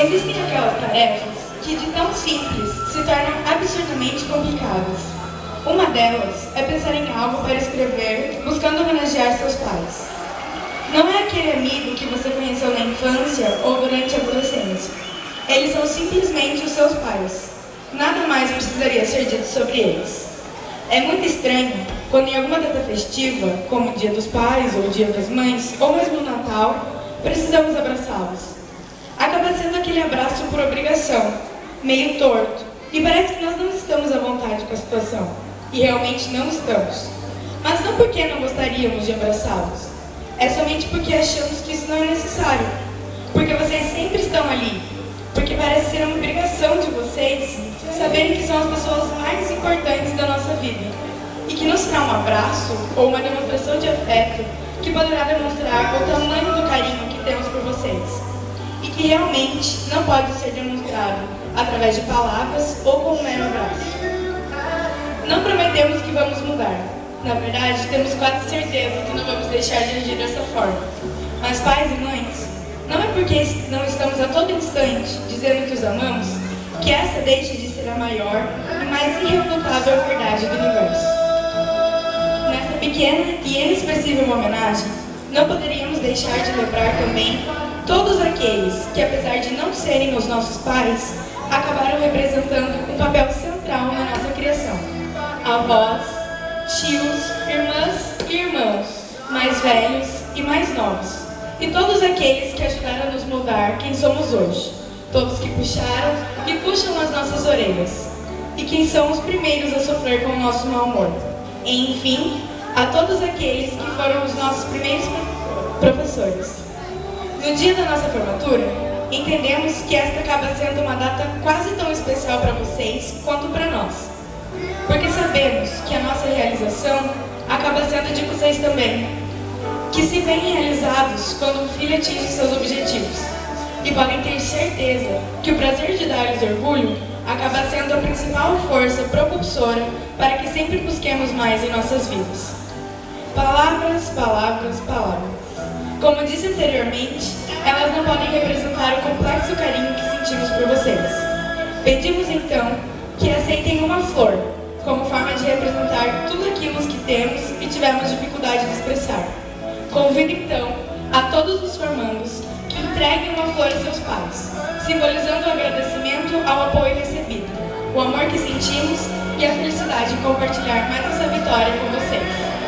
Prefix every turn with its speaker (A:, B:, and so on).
A: Existem aquelas tarefas que, de tão simples, se tornam absurdamente complicadas. Uma delas é pensar em algo para escrever, buscando homenagear seus pais. Não é aquele amigo que você conheceu na infância ou durante a adolescência. Eles são simplesmente os seus pais. Nada mais precisaria ser dito sobre eles. É muito estranho quando em alguma data festiva, como o Dia dos Pais ou o Dia das Mães, ou mesmo o Natal, precisamos abraçá-los. Acaba sendo aquele abraço por obrigação, meio torto, e parece que nós não estamos à vontade com a situação. E realmente não estamos. Mas não porque não gostaríamos de abraçá-los. É somente porque achamos que isso não é necessário. Porque vocês sempre estão ali. Porque parece ser uma obrigação de vocês saberem que são as pessoas mais importantes da nossa vida. E que não será um abraço ou uma demonstração de afeto que poderá demonstrar o tamanho do carinho que temos por vocês. E que realmente não pode ser demonstrado através de palavras ou com um mero abraço. Não prometemos que vamos mudar. Na verdade, temos quase certeza que não vamos deixar de agir dessa forma. Mas pais e mães, não é porque não estamos a todo instante dizendo que os amamos, que essa deixa de ser a maior e mais irrefutável verdade do universo. Nessa pequena e inexpressível homenagem, não poderíamos deixar de lembrar também todos aqueles que, apesar de não serem os nossos pais, acabaram representando um papel central na nossa criação. Avós, tios, irmãs e irmãos, mais velhos e mais novos. E todos aqueles que ajudaram a nos moldar quem somos hoje. Todos que puxaram e puxam as nossas orelhas. E quem são os primeiros a sofrer com o nosso mau humor. E, enfim, a todos aqueles que foram os nossos primeiros professores. No dia da nossa formatura, entendemos que esta acaba sendo uma data quase tão especial para vocês quanto para nós. Porque sabemos que a nossa realização acaba sendo de vocês também. Que se veem realizados quando um filho atinge seus objetivos. E podem ter certeza que o prazer de dar-lhes orgulho acaba sendo a principal força propulsora para que sempre busquemos mais em nossas vidas. Palavras, palavras, palavras. Como disse anteriormente, elas não podem representar o complexo carinho que sentimos por vocês. Pedimos então que aceitem uma flor, como forma de representar tudo aquilo que temos e tivemos dificuldade de expressar. Convido então a todos os formandos que entreguem uma flor a seus pais, simbolizando o agradecimento ao apoio recebido, o amor que sentimos e a felicidade de compartilhar mais essa vitória com vocês.